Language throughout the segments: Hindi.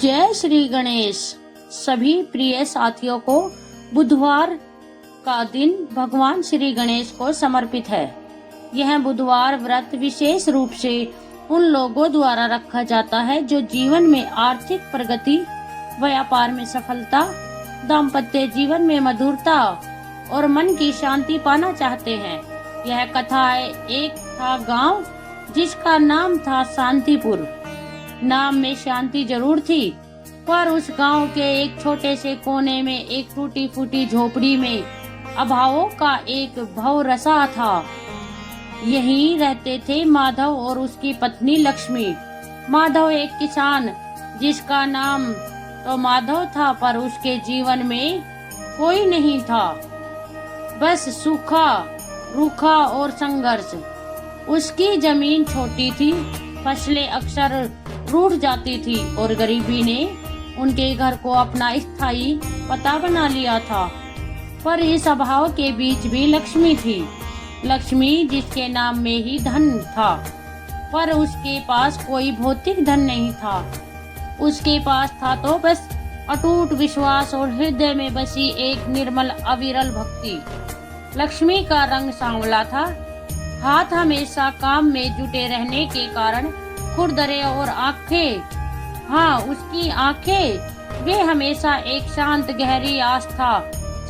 जय श्री गणेश। सभी प्रिय साथियों को बुधवार का दिन भगवान श्री गणेश को समर्पित है। यह बुधवार व्रत विशेष रूप से उन लोगों द्वारा रखा जाता है जो जीवन में आर्थिक प्रगति, व्यापार में सफलता, दाम्पत्य जीवन में मधुरता और मन की शांति पाना चाहते हैं। यह कथा है, एक था गांव जिसका नाम था शांतिपुर। नाम में शांति जरूर थी, पर उस गांव के एक छोटे से कोने में एक टूटी फूटी झोपड़ी में अभावों का एक भवरसा था। यहीं रहते थे माधव और उसकी पत्नी लक्ष्मी। माधव एक किसान जिसका नाम तो माधव था, पर उसके जीवन में कोई नहीं था, बस सूखा, रूखा और संघर्ष। उसकी जमीन छोटी थी, फसलें अक्सर रूठ जाती थी और गरीबी ने उनके घर को अपना स्थायी पता बना लिया था। पर इस अभाव के बीच भी लक्ष्मी थी। लक्ष्मी जिसके नाम में ही धन था, पर उसके पास कोई भौतिक धन नहीं था। उसके पास था तो बस अटूट विश्वास और हृदय में बसी एक निर्मल अविरल भक्ति। लक्ष्मी का रंग सांवला था, हाथ हमेशा काम में जुटे रहने के कारण खुरदरे और आंखें, हाँ उसकी आंखें, वे हमेशा एक शांत गहरी आस्था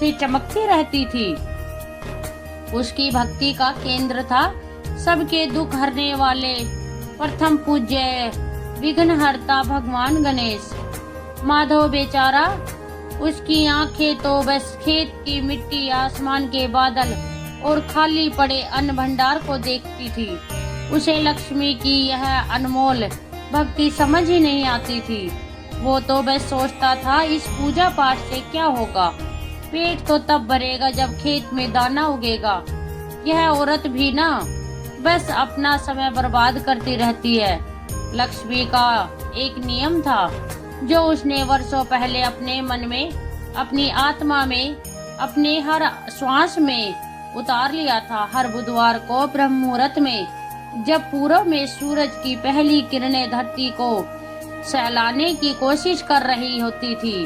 से चमकती रहती थी। उसकी भक्ति का केंद्र था सबके दुख हरने वाले प्रथम पूज्य विघ्नहर्ता भगवान गणेश। माधव बेचारा, उसकी आंखें तो बस खेत की मिट्टी, आसमान के बादल और खाली पड़े अन्न भंडार को देखती थी। उसे लक्ष्मी की यह अनमोल भक्ति समझ ही नहीं आती थी। वो तो बस सोचता था, इस पूजा पाठ से क्या होगा, पेट तो तब भरेगा जब खेत में दाना उगेगा। यह औरत भी ना बस अपना समय बर्बाद करती रहती है। लक्ष्मी का एक नियम था जो उसने वर्षों पहले अपने मन में, अपनी आत्मा में, अपने हर श्वास में उतार लिया था। हर बुधवार को ब्रह्म मुहूर्त में, जब पूरब में सूरज की पहली किरणें धरती को सहलाने की कोशिश कर रही होती थी,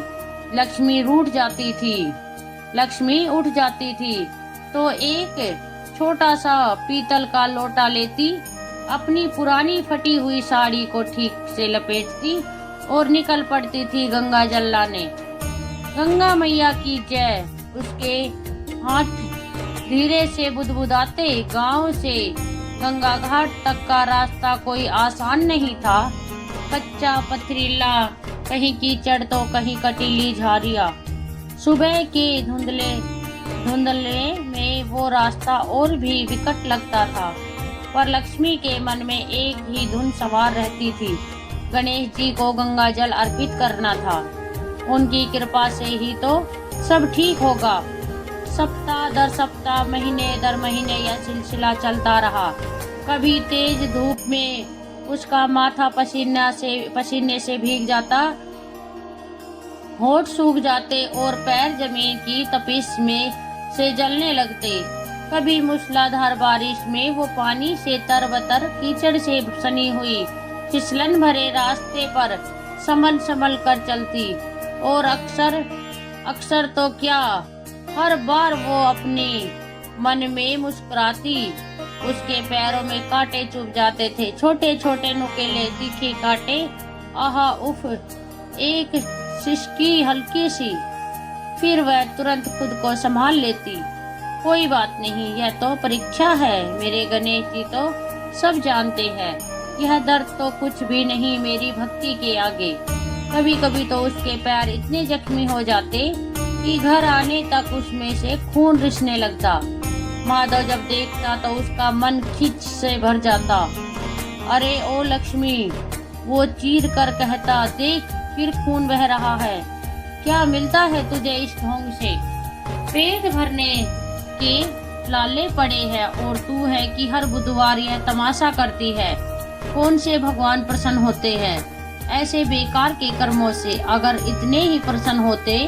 लक्ष्मी उठ जाती थी तो एक छोटा सा पीतल का लोटा लेती, अपनी पुरानी फटी हुई साड़ी को ठीक से लपेटती और निकल पड़ती थी गंगा जल लाने। गंगा मैया की जय। उसके हाथ धीरे से बुदबुदाते। गांव से गंगा घाट तक का रास्ता कोई आसान नहीं था, कच्चा पथरीला, कहीं कीचड़ तो कहीं कटीली झाड़ियाँ। सुबह के धुंधले में वो रास्ता और भी विकट लगता था, पर लक्ष्मी के मन में एक ही धुन सवार रहती थी, गणेश जी को गंगा जल अर्पित करना था। उनकी कृपा से ही तो सब ठीक होगा। सप्ताह दर सप्ताह, महीने दर महीने यह सिलसिला चलता रहा। कभी तेज धूप में उसका माथा पसीने से भीग जाता, होठ सूख जाते और पैर जमीन की तपिश में से जलने लगते। कभी मूसलाधार बारिश में वो पानी से तरबतर, कीचड़ से सनी हुई फिसलन भरे रास्ते पर संभल कर चलती, और अक्सर तो क्या, हर बार वो अपने मन में मुस्कुराती। उसके पैरों में कांटे चुभ जाते थे, छोटे छोटे नुकीले तीखे कांटे। आहा उफ, एक सिसकी हल्की सी, फिर वह तुरंत खुद को संभाल लेती। कोई बात नहीं, यह तो परीक्षा है, मेरे गणेश जी तो सब जानते हैं। यह दर्द तो कुछ भी नहीं मेरी भक्ति के आगे। कभी कभी तो उसके पैर इतने जख्मी हो जाते कि घर आने तक उसमें से खून रिसने लगता। माधव जब देखता तो उसका मन खिंच से भर जाता। अरे ओ लक्ष्मी, वो चीर कर कहता, देख फिर खून बह रहा है। क्या मिलता है तुझे इस ढोंग से? पेट भरने के लाले पड़े हैं और तू है कि हर बुधवार यह तमाशा करती है। कौन से भगवान प्रसन्न होते हैं ऐसे बेकार के कर्मों से? अगर इतने ही प्रसन्न होते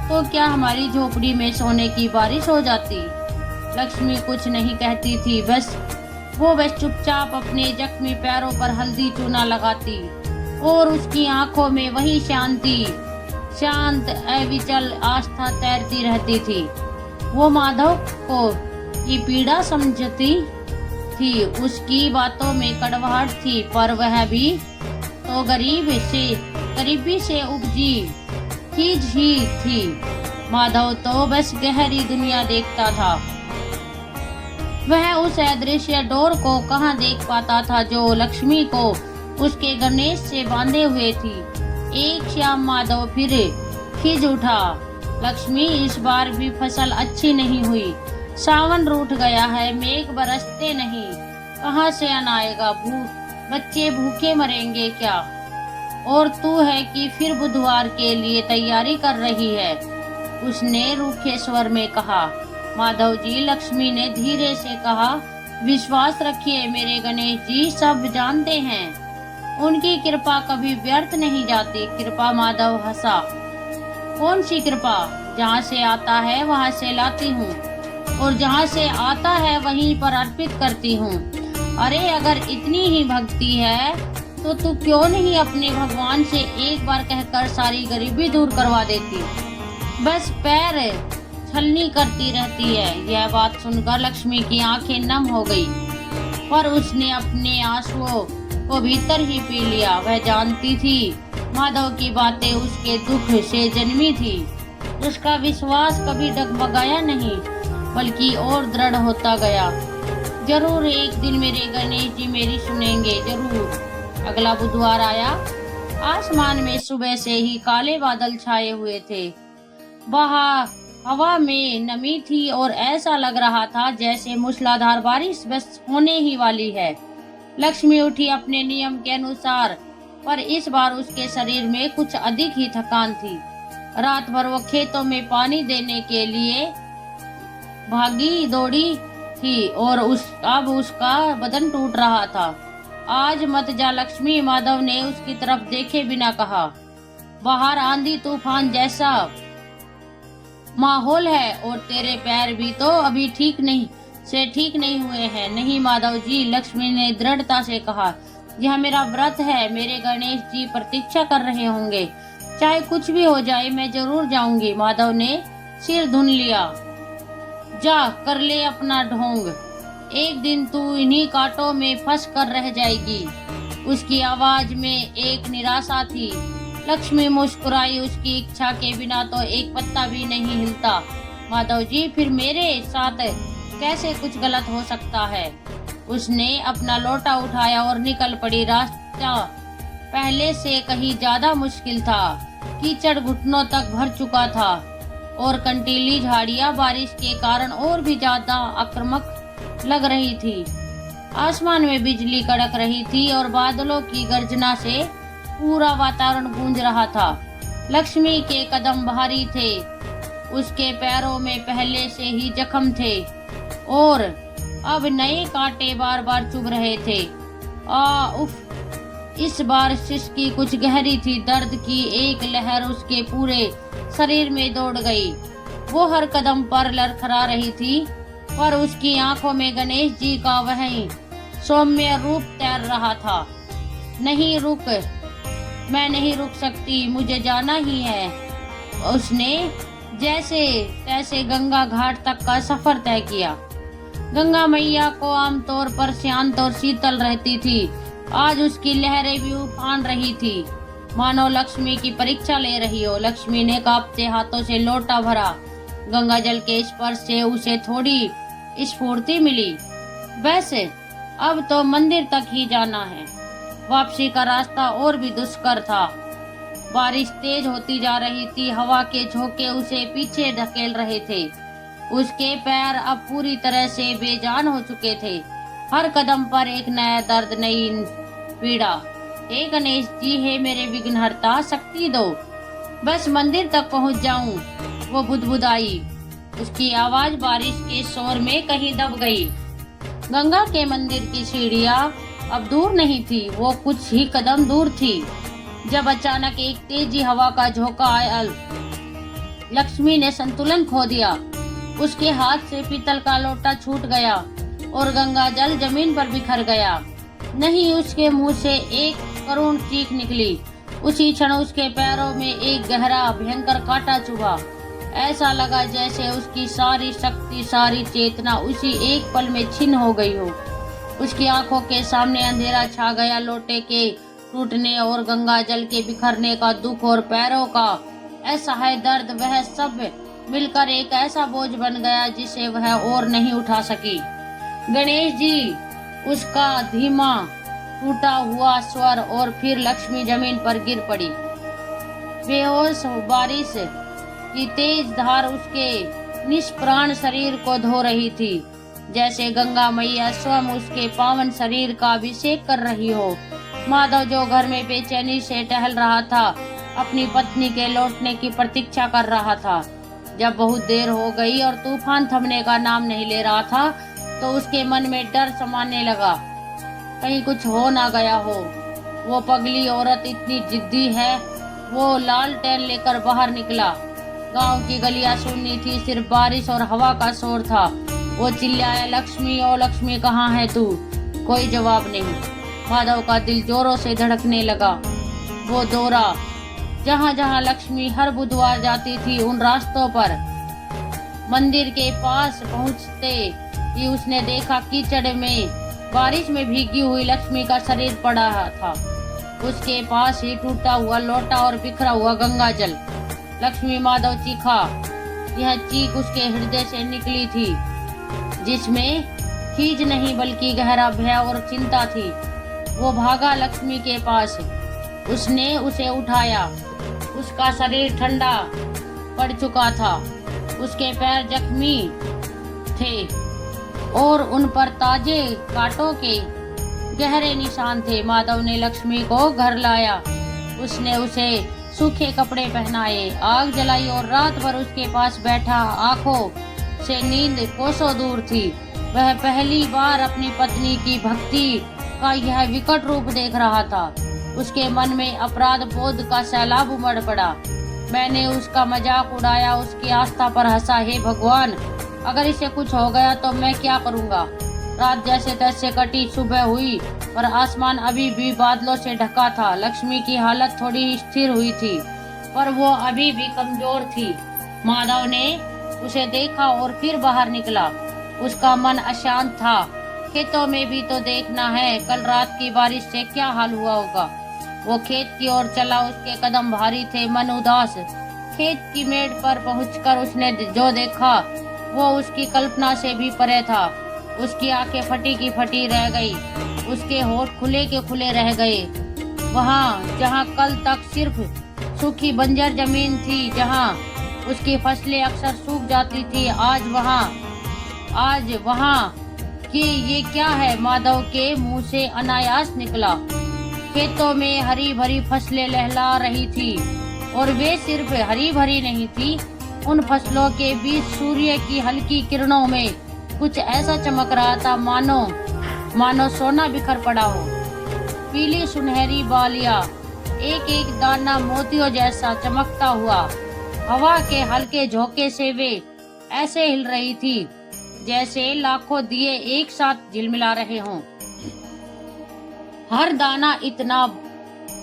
तो क्या हमारी झोपड़ी में सोने की बारिश हो जाती? लक्ष्मी कुछ नहीं कहती थी, वो बस चुपचाप अपने जख्मी पैरों पर हल्दी चूना लगाती। और उसकी आंखों में वही शांति, शांत अविचल आस्था तैरती रहती थी। वो माधव को की पीड़ा समझती थी, उसकी बातों में कड़वाहट थी, पर वह भी तो गरीबी से उपजी चीज ही थी। माधव तो बस गहरी दुनिया देखता था। वह उस अदृश्य डोर को कहाँ देख पाता था जो लक्ष्मी को उसके गणेश से बांधे हुए थी। एक शाम माधव फिर खिज उठा। लक्ष्मी, इस बार भी फसल अच्छी नहीं हुई। सावन रूठ गया है, मेघ बरसते नहीं, कहाँ से अन्न आएगा? बच्चे भूखे मरेंगे क्या? और तू है कि फिर बुधवार के लिए तैयारी कर रही है, उसने रूखे स्वर में कहा। माधव जी, लक्ष्मी ने धीरे से कहा, विश्वास रखिए मेरे गणेश जी, सब जानते हैं उनकी कृपा कभी व्यर्थ नहीं जाती। कृपा? माधव हंसा। कौन सी कृपा? जहाँ से आता है वहाँ से लाती हूँ, और जहाँ से आता है वहीं पर अर्पित करती हूँ। अरे अगर इतनी ही भक्ति है तो तू क्यों नहीं अपने भगवान से एक बार कहकर सारी गरीबी दूर करवा देती? बस पैर छलनी करती रहती है। यह बात सुनकर लक्ष्मी की आंखें नम हो गई, पर उसने अपने आंसुओं को भीतर ही पी लिया। वह जानती थी माधव की बातें उसके दुख से जन्मी थी। उसका विश्वास कभी डगमगाया नहीं, बल्कि और दृढ़ होता गया। जरूर एक दिन मेरे गणेश जी मेरी सुनेंगे, जरूर। अगला बुधवार आया। आसमान में सुबह से ही काले बादल छाए हुए थे। बाहर हवा में नमी थी और ऐसा लग रहा था जैसे मूसलाधार बारिश बस होने ही वाली है। लक्ष्मी उठी अपने नियम के अनुसार, पर इस बार उसके शरीर में कुछ अधिक ही थकान थी। रात भर वो खेतों में पानी देने के लिए भागी दौड़ी थी और अब उसका बदन टूट रहा था। आज मत जा लक्ष्मी, माधव ने उसकी तरफ देखे बिना कहा। बाहर आंधी तूफान जैसा माहौल है और तेरे पैर भी तो अभी ठीक नहीं हुए हैं। नहीं माधव जी, लक्ष्मी ने दृढ़ता से कहा, यह मेरा व्रत है। मेरे गणेश जी प्रतीक्षा कर रहे होंगे। चाहे कुछ भी हो जाए मैं जरूर जाऊंगी। माधव ने सिर धुन लिया। जा कर ले अपना ढोंग, एक दिन तू इन्हीं कांटों में फंस कर रह जाएगी। उसकी आवाज में एक निराशा थी। लक्ष्मी मुस्कुराई। उसकी इच्छा के बिना तो एक पत्ता भी नहीं हिलता। माधव जी, फिर मेरे साथ कैसे कुछ गलत हो सकता है? उसने अपना लोटा उठाया और निकल पड़ी। रास्ता पहले से कहीं ज्यादा मुश्किल था। कीचड़ घुटनों तक भर चुका था और कंटीली झाड़ियां बारिश के कारण और भी ज्यादा आक्रामक लग रही थी। आसमान में बिजली कड़क रही थी और बादलों की गर्जना से पूरा वातावरण गूंज रहा था। लक्ष्मी के कदम भारी थे, उसके पैरों में पहले से ही जख्म थे और अब नए कांटे बार बार चुभ रहे थे। उफ! इस बार सिसकी कुछ गहरी थी। दर्द की एक लहर उसके पूरे शरीर में दौड़ गई। वो हर कदम पर लड़खड़ा रही थी, पर उसकी आंखों में गणेश जी का वही सौम्य रूप तैर रहा था। नहीं रुक, मैं नहीं रुक सकती, मुझे जाना ही है। उसने जैसे तैसे गंगा घाट तक का सफर तय किया। गंगा मैया को आमतौर पर शांत और शीतल रहती थी। आज उसकी लहरें भी उफान रही थी, मानो लक्ष्मी की परीक्षा ले रही हो। लक्ष्मी ने कांपते हाथों से लोटा भरा। गंगा जल के स्पर्श से उसे थोड़ी स्फूर्ति मिली। वैसे अब तो मंदिर तक ही जाना है। वापसी का रास्ता और भी दुष्कर था। बारिश तेज होती जा रही थी। हवा के झोंके उसे पीछे ढकेल रहे थे। उसके पैर अब पूरी तरह से बेजान हो चुके थे। हर कदम पर एक नया दर्द, नई पीड़ा। हे गणेश जी, हे मेरे विघ्नहर्ता, शक्ति दो, बस मंदिर तक पहुंच जाऊं। वो बुदबुदाई। उसकी आवाज बारिश के शोर में कहीं दब गई। गंगा के मंदिर की सीढ़ियां अब दूर नहीं थी, वो कुछ ही कदम दूर थी, जब अचानक एक तेजी हवा का झोंका आया। लक्ष्मी ने संतुलन खो दिया। उसके हाथ से पीतल का लोटा छूट गया और गंगा जल जमीन पर बिखर गया। नहीं, उसके मुंह से एक करुण चीख निकली। उसी क्षण उसके पैरों में एक गहरा भयंकर कांटा चुभा। ऐसा लगा जैसे उसकी सारी शक्ति, सारी चेतना उसी एक पल में छिन्न हो गई हो। उसकी आंखों के सामने अंधेरा छा गया। लोटे के टूटने और गंगा जल के बिखरने का दुख और पैरों का असहाय दर्द, वह सब मिलकर एक ऐसा बोझ बन गया जिसे वह और नहीं उठा सकी। गणेश जी, उसका धीमा टूटा हुआ स्वर, और फिर लक्ष्मी जमीन पर गिर पड़ी। बेहोश बारिश की तेज धार उसके निष्प्राण शरीर को धो रही थी, जैसे गंगा मैया स्वयं उसके पावन शरीर का अभिषेक कर रही हो। माधव, जो घर में बेचैनी से टहल रहा था, अपनी पत्नी के लौटने की प्रतीक्षा कर रहा था। जब बहुत देर हो गई और तूफान थमने का नाम नहीं ले रहा था, तो उसके मन में डर समाने लगा, कहीं कुछ हो ना गया हो। वो पगली औरत इतनी जिद्दी है। वो लालटेन लेकर बाहर निकला। गांव की गलियां सुननी थी, सिर्फ बारिश और हवा का शोर था। वो चिल्लाया, लक्ष्मी, ओ लक्ष्मी, कहाँ है तू? कोई जवाब नहीं। माधव का दिल जोरों से धड़कने लगा। वो दौड़ा, जहाँ जहाँ लक्ष्मी हर बुधवार जाती थी, उन रास्तों पर। मंदिर के पास पहुँचते ही उसने देखा कीचड़ में, बारिश में भीगी हुई लक्ष्मी का शरीर पड़ा था। उसके पास ही टूटा हुआ लोटा और बिखरा हुआ गंगा जल। लक्ष्मी, माधव चीखा। यह चीख उसके हृदय से निकली थी, जिसमें खीज नहीं बल्कि गहरा भय और चिंता थी। वो भागा लक्ष्मी के पास। उसने उसे उठाया। उसका शरीर ठंडा पड़ चुका था। उसके पैर जख्मी थे और उन पर ताजे कांटों के गहरे निशान थे। माधव ने लक्ष्मी को घर लाया। उसने उसे सूखे कपड़े पहनाए, आग जलाई और रात भर उसके पास बैठा। आंखों से नींद कोसों दूर थी। वह पहली बार अपनी पत्नी की भक्ति का यह विकट रूप देख रहा था। उसके मन में अपराध बोध का सैलाब उमड़ पड़ा। मैंने उसका मजाक उड़ाया, उसकी आस्था पर हंसा। हे भगवान, अगर इसे कुछ हो गया तो मैं क्या करूंगा? रात जैसे तैसे कटी। सुबह हुई और आसमान अभी भी बादलों से ढका था। लक्ष्मी की हालत थोड़ी स्थिर हुई थी, पर वो अभी भी कमजोर थी। माधव ने उसे देखा और फिर बाहर निकला। उसका मन अशांत था। खेतों में भी तो देखना है, कल रात की बारिश से क्या हाल हुआ होगा। वो खेत की ओर चला। उसके कदम भारी थे, मन उदास। खेत की मेड़ पर पहुंचकर उसने जो देखा वो उसकी कल्पना से भी परे था। उसकी आंखें फटी की फटी रह गई। उसके होठ खुले के खुले रह गए। वहाँ जहाँ कल तक सिर्फ सूखी बंजर जमीन थी, जहाँ उसकी फसलें अक्सर सूख जाती थी, आज वहाँ कि ये क्या है? माधव के मुंह से अनायास निकला। खेतों में हरी भरी फसलें लहला रही थी, और वे सिर्फ हरी भरी नहीं थी। उन फसलों के बीच सूर्य की हल्की किरणों में कुछ ऐसा चमक रहा था, मानो सोना बिखर पड़ा हो। पीली सुनहरी बालियां, एक एक दाना मोतियों जैसा चमकता हुआ। हवा के हल्के झोंके से वे ऐसे हिल रही थी जैसे लाखों दिए एक साथ झिलमिला रहे हों। हर दाना इतना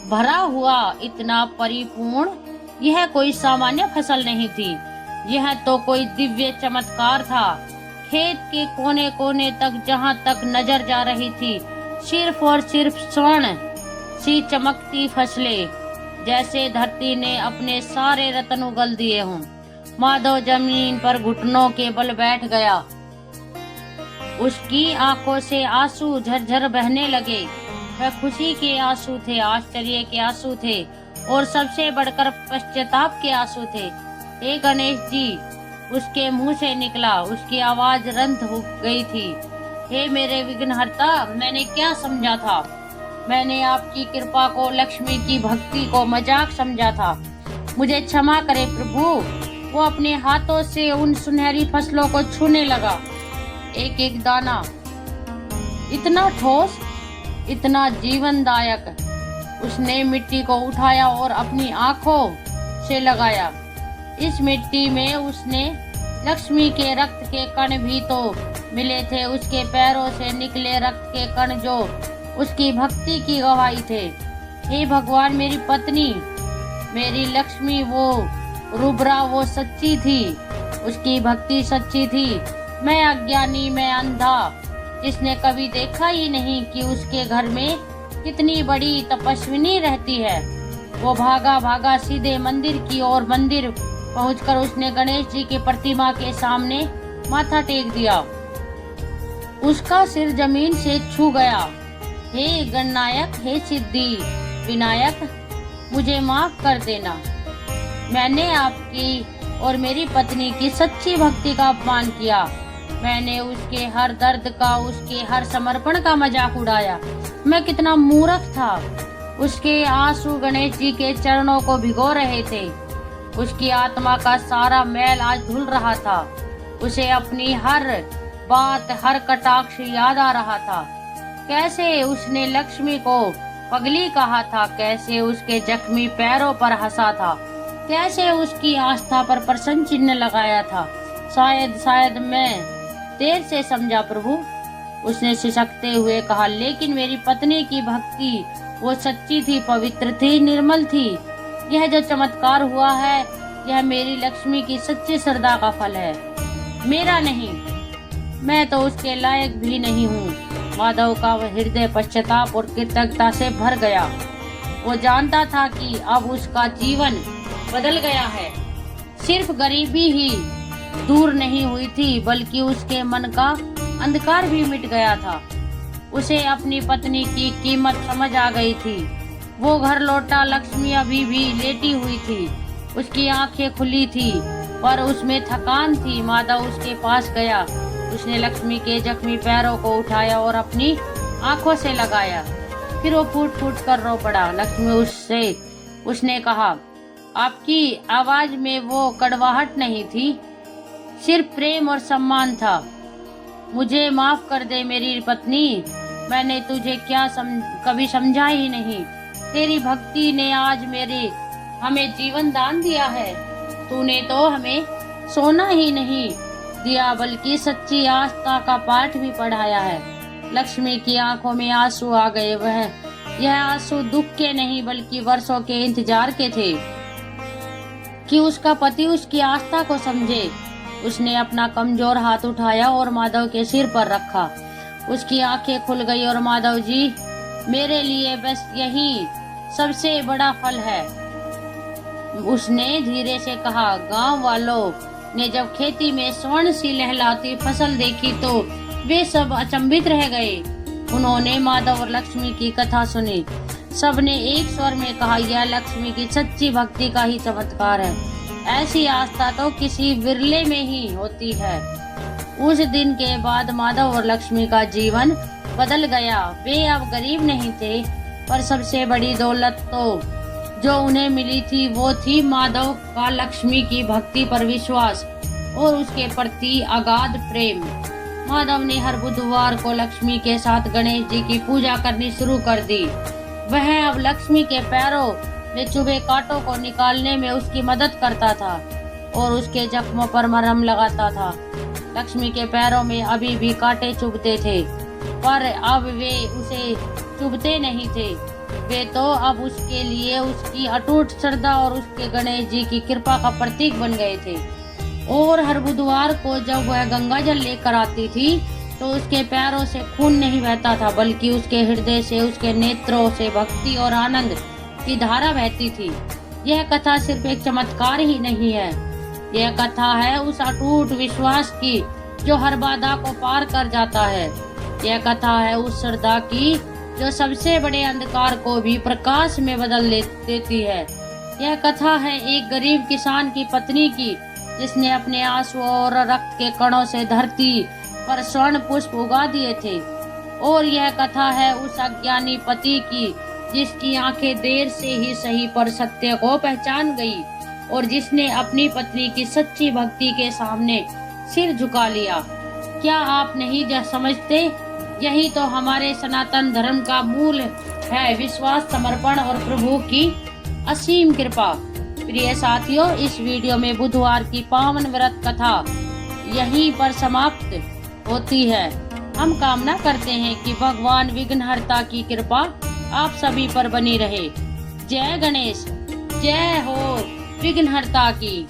भरा हुआ, इतना परिपूर्ण। यह कोई सामान्य फसल नहीं थी, यह तो कोई दिव्य चमत्कार था। खेत के कोने कोने तक, जहाँ तक नजर जा रही थी, सिर्फ और सिर्फ स्वर्ण सी चमकती फसलें, जैसे धरती ने अपने सारे रत्न उगल दिए हों। माधव जमीन पर घुटनों के बल बैठ गया। उसकी आंखों से आंसू झरझर बहने लगे। वह खुशी के आंसू थे, आश्चर्य के आंसू थे, और सबसे बढ़कर पश्चाताप के आंसू थे। हे गणेश जी, उसके मुंह से निकला। उसकी आवाज रंध हो गई थी। हे मेरे विघ्नहर्ता, मैंने क्या समझा था? मैंने आपकी कृपा को, लक्ष्मी की भक्ति को मजाक समझा था। मुझे क्षमा करे प्रभु। वो अपने हाथों से उन सुनहरी फसलों को छूने लगा। एक एक दाना इतना ठोस, इतना जीवनदायक। उसने मिट्टी को उठाया और अपनी आंखों से लगाया। इस मिट्टी में उसने लक्ष्मी के रक्त के कण भी तो मिले थे, उसके पैरों से निकले रक्त के कण जो उसकी भक्ति की गवाही थे। हे भगवान, मेरी पत्नी, मेरी लक्ष्मी, वो रुब्रा, वो सच्ची थी, उसकी भक्ति सच्ची थी। मैं अज्ञानी, मैं अंधा, जिसने कभी देखा ही नहीं कि उसके घर में कितनी बड़ी तपस्विनी रहती है। वो भागा भागा सीधे मंदिर की ओर। मंदिर पहुंचकर उसने गणेश जी की प्रतिमा के सामने माथा टेक दिया। उसका सिर जमीन से छू गया। हे गणनायक, हे सिद्धि विनायक, मुझे माफ कर देना। मैंने आपकी और मेरी पत्नी की सच्ची भक्ति का अपमान किया। मैंने उसके हर दर्द का, उसके हर समर्पण का मजाक उड़ाया। मैं कितना मूर्ख था। उसके आंसू गणेश जी के चरणों को भिगो रहे थे। उसकी आत्मा का सारा मैल आज धुल रहा था। उसे अपनी हर बात, हर कटाक्ष याद आ रहा था। कैसे उसने लक्ष्मी को पगली कहा था, कैसे उसके जख्मी पैरों पर हंसा था, कैसे उसकी आस्था पर प्रश्न चिन्ह लगाया था। शायद मैं देर से समझा प्रभु, उसने सिसकते हुए कहा। लेकिन मेरी पत्नी की भक्ति वो सच्ची थी, पवित्र थी, निर्मल थी। यह जो चमत्कार हुआ है, यह मेरी लक्ष्मी की सच्ची श्रद्धा का फल है, मेरा नहीं। मैं तो उसके लायक भी नहीं हूँ। माधव का वह हृदय पश्चाताप और कृतज्ञता से भर गया। वो जानता था कि अब उसका जीवन बदल गया है। सिर्फ गरीबी ही दूर नहीं हुई थी, बल्कि उसके मन का अंधकार भी मिट गया था। उसे अपनी पत्नी की कीमत समझ आ गई थी। वो घर लौटा। लक्ष्मी अभी भी लेटी हुई थी। उसकी आंखें खुली थी, पर उसमें थकान थी। माधव उसके पास गया। उसने लक्ष्मी के जख्मी पैरों को उठाया और अपनी आंखों से लगाया। फिर वो फूट फूट कर रो पड़ा। लक्ष्मी उसने कहा, आपकी आवाज में वो कड़वाहट नहीं थी, सिर्फ प्रेम और सम्मान था। मुझे माफ कर दे मेरी पत्नी, मैंने तुझे कभी समझा ही नहीं। तेरी भक्ति ने आज हमें जीवन दान दिया है। तूने तो हमें सोना ही नहीं दिया, बल्कि सच्ची आस्था का पाठ भी पढ़ाया है। लक्ष्मी की आंखों में आंसू आ गए। यह आंसू दुख के नहीं, बल्कि वर्षों के इंतजार के थे कि उसका पति उसकी आस्था को समझे। उसने अपना कमजोर हाथ उठाया और माधव के सिर पर रखा। उसकी आंखें खुल गई। और माधव जी, मेरे लिए बस यही सबसे बड़ा फल है, उसने धीरे से कहा। गांव वालों ने जब खेती में स्वर्ण सी लहलाती फसल देखी तो वे सब अचंभित रह गए। उन्होंने माधव और लक्ष्मी की कथा सुनी। सबने एक स्वर में कहा, यह लक्ष्मी की सच्ची भक्ति का ही चमत्कार है। ऐसी आस्था तो किसी विरले में ही होती है। उस दिन के बाद माधव और लक्ष्मी का जीवन बदल गया। वे अब गरीब नहीं थे, पर सबसे बड़ी दौलत तो जो उन्हें मिली थी वो थी माधव का लक्ष्मी की भक्ति पर विश्वास और उसके प्रति अगाध प्रेम। माधव ने हर बुधवार को लक्ष्मी के साथ गणेश जी की पूजा करनी शुरू कर दी। वह अब लक्ष्मी के पैरों में चुभे कांटों को निकालने में उसकी मदद करता था और उसके जख्मों पर मरहम लगाता था। लक्ष्मी के पैरों में अभी भी कांटे चुभते थे, पर अब वे उसे चुभते नहीं थे। वे तो अब उसके लिए उसकी अटूट श्रद्धा और उसके गणेश जी की कृपा का प्रतीक बन गए थे। और हर बुधवार को जब वह गंगा जल लेकर आती थी तो उसके पैरों से खून नहीं बहता था, बल्कि उसके हृदय से, उसके नेत्रों से भक्ति और आनंद की धारा बहती थी। यह कथा सिर्फ एक चमत्कार ही नहीं है, यह कथा है उस अटूट विश्वास की जो हर बाधा को पार कर जाता है। यह कथा है उस श्रद्धा की जो सबसे बड़े अंधकार को भी प्रकाश में बदल देती है। यह कथा है एक गरीब किसान की पत्नी की, जिसने अपने आंसू और रक्त के कणों से धरती पर स्वर्ण पुष्प उगा दिए थे। और यह कथा है उस अज्ञानी पति की, जिसकी आंखें देर से ही सही पर सत्य को पहचान गई और जिसने अपनी पत्नी की सच्ची भक्ति के सामने सिर झुका लिया। क्या आप नहीं समझते? यही तो हमारे सनातन धर्म का मूल है, विश्वास, समर्पण और प्रभु की असीम कृपा। प्रिय साथियों, इस वीडियो में बुधवार की पावन व्रत कथा यहीं पर समाप्त होती है। हम कामना करते हैं कि भगवान विघ्नहर्ता की कृपा आप सभी पर बनी रहे। जय गणेश, जय हो विघ्नहर्ता की।